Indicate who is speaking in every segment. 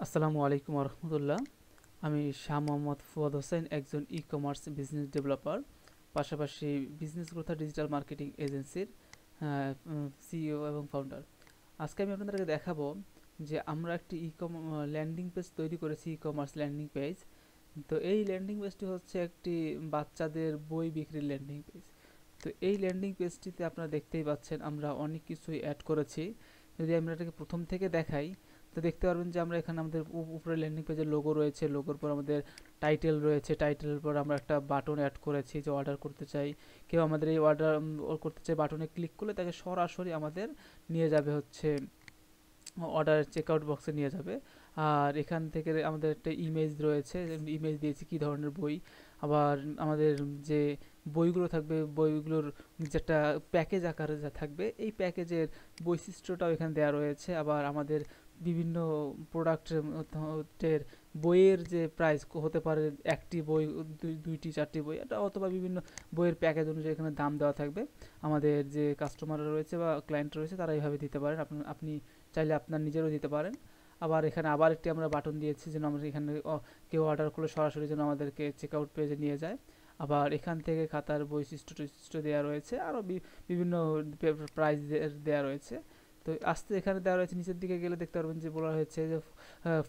Speaker 1: আসসালামু আলাইকুম রহমতুল্লাহ। আমি শাহ মোহাম্মদ ফুয়াদ হোসেন, একজন ই কমার্স বিজনেস ডেভেলপার, পাশাপাশি বিজনেস গ্রোথ আর ডিজিটাল মার্কেটিং এজেন্সির সিইও এবং ফাউন্ডার। আজকে আমি আপনাদেরকে দেখাবো যে আমরা একটি ল্যান্ডিং পেজ তৈরি করেছি, ই কমার্স ল্যান্ডিং পেজ। তো এই ল্যান্ডিং পেজটি হচ্ছে একটি বাচ্চাদের বই বিক্রির ল্যান্ডিং পেজ। তো এই ল্যান্ডিং পেজটিতে আপনারা দেখতেই পাচ্ছেন আমরা অনেক কিছুই অ্যাড করেছি। যদি আমরা এটাকে প্রথম থেকে দেখাই, তো দেখতে পারবেন যে আমরা এখানে আমাদের উপরে ল্যান্ডিং পেজের লোগো রয়েছে, লোগোর পর আমাদের টাইটেল রয়েছে, টাইটেলের পর আমরা একটা বাটন অ্যাড করেছি যে অর্ডার করতে চাই। কেউ আমাদের এই অর্ডার করতে চাই বাটনে ক্লিক করলে তাকে সরাসরি আমাদের নিয়ে যাবে হচ্ছে অর্ডার চেকআউট বক্সে নিয়ে যাবে। আর এখান থেকে আমাদের একটা ইমেজ রয়েছে, ইমেজ দিয়েছি কী ধরনের বই। আবার আমাদের যে বইগুলো থাকবে, বইগুলোর যে একটা প্যাকেজ আকারে যা থাকবে, এই প্যাকেজের বৈশিষ্ট্যটাও এখানে দেওয়া রয়েছে। আবার আমাদের বিভিন্ন প্রোডাক্টের বইয়ের যে প্রাইস হতে পারে, একটি বই, দুইটি চারটি বই, এটা অথবা বিভিন্ন বইয়ের প্যাকেজ অনুযায়ী এখানে দাম দেওয়া থাকবে। আমাদের যে কাস্টমাররা রয়েছে বা ক্লায়েন্ট রয়েছে তারা এইভাবে দিতে পারেন, আপনি চাইলে আপনার নিজেরও দিতে পারেন। আবার এখানে আবার একটি আমরা বাটন দিয়েছি যেন আমরা এখানে কেউ অর্ডার করলে সরাসরি যেন আমাদেরকে চেক আউট পেজে নিয়ে যায়। আবার এখান থেকে খাতার বৈশিষ্ট্য টৈশিষ্ট্য দেওয়া রয়েছে, আরও বিভিন্ন প্রাইস দেওয়া রয়েছে। তো আস্তে এখানে দেওয়া রয়েছে, নিচের দিকে গেলে দেখতে পারবেন যে বলা হয়েছে যে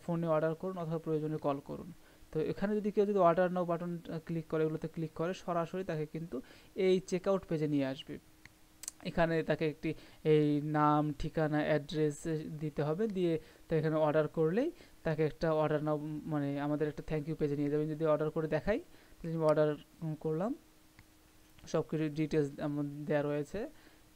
Speaker 1: ফোনে অর্ডার করুন অথবা প্রয়োজনে কল করুন। তো এখানে যদি কেউ যদি অর্ডার নাও বাটন ক্লিক করে, এগুলোতে ক্লিক করে সরাসরি তাকে কিন্তু এই চেক আউট পেজে নিয়ে আসবে। এখানে তাকে একটি এই নাম, ঠিকানা, অ্যাড্রেস দিতে হবে, দিয়ে তো এখানে অর্ডার করলেই তাকে একটা অর্ডার নাও, মানে আমাদের একটা থ্যাংক ইউ পেজে নিয়ে যাবেন। যদি অর্ডার করে দেখাই, অর্ডার করলাম, সব কিছু ডিটেলস দেওয়া রয়েছে।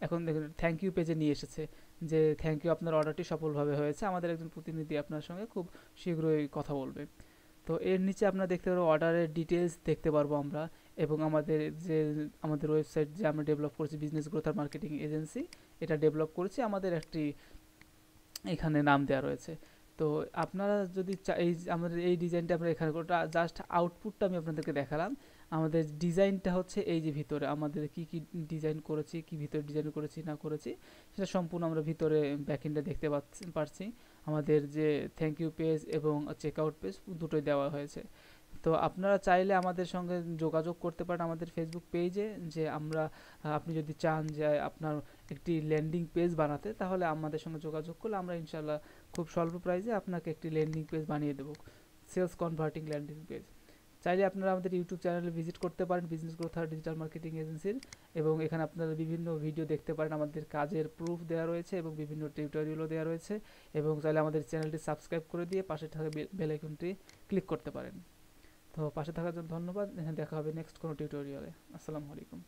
Speaker 1: এখন দেখুন থ্যাংক ইউ পেজে নিয়ে এসেছে যে থ্যাংক ইউ, আপনার অর্ডারটি সফলভাবে হয়েছে, আমাদের একজন প্রতিনিধি আপনার সঙ্গে খুব শীঘ্রই কথা বলবে। তো এর নিচে আপনারা দেখতে পারবো অর্ডারের ডিটেলস দেখতে পারবো আমরা। এবং যে আমাদের ওয়েবসাইট যে আমরা ডেভেলপ করেছি, বিজনেস গ্রোথ আর মার্কেটিং এজেন্সি, এটা ডেভেলপ করেছি, আমাদের একটি এখানে নাম দেওয়া রয়েছে। তো আপনারা যদি এই আমাদের এই ডিজাইনটা আমরা এখানে জাস্ট আউটপুটটা আমি আপনাদেরকে দেখালাম। আমাদের ডিজাইনটা হচ্ছে এই যে ভিতরে আমাদের কি কি ডিজাইন করেছি, কি ভিতরে ডিজাইন করেছি না করেছি, সেটা সম্পূর্ণ আমরা ভিতরে ব্যাকএন্ডে দেখতে পারছি। আমাদের যে থ্যাংক ইউ পেজ এবং চেক আউট পেজ দুটোই দেওয়া হয়েছে। তো আপনারা চাইলে আমাদের সঙ্গে যোগাযোগ করতে পারেন আমাদের ফেসবুক পেজে, যে আপনি যদি চান যে আপনার একটি ল্যান্ডিং পেজ বানাতে, তাহলে আমাদের সঙ্গে যোগাযোগ করলে আমরা ইনশাল্লাহ খুব স্বল্প প্রাইসে আপনাকে একটি ল্যান্ডিং পেজ বানিয়ে দেবো, সেলস কনভার্টিং ল্যান্ডিং পেজ। চাইলে আপনারা আমাদের ইউটিউব চ্যানেলে ভিজিট করতে পারেন, বিজনেস গ্রোথ আর ডিজিটাল মার্কেটিং এজেন্সির। এবং এখানে আপনারা বিভিন্ন ভিডিও দেখতে পারেন, আমাদের কাজের প্রুফ দেওয়া রয়েছে এবং বিভিন্ন টিউটোরিয়ালও দেওয়া রয়েছে। এবং চাইলে আমাদের চ্যানেলটি সাবস্ক্রাইব করে দিয়ে পাশে থাকা বেল আইকনটি ক্লিক করতে পারেন। তো পাশে থাকার জন্য ধন্যবাদ। দেখা হবে নেক্সট কোনো টিউটোরিয়ালে। আসসালামু আলাইকুম।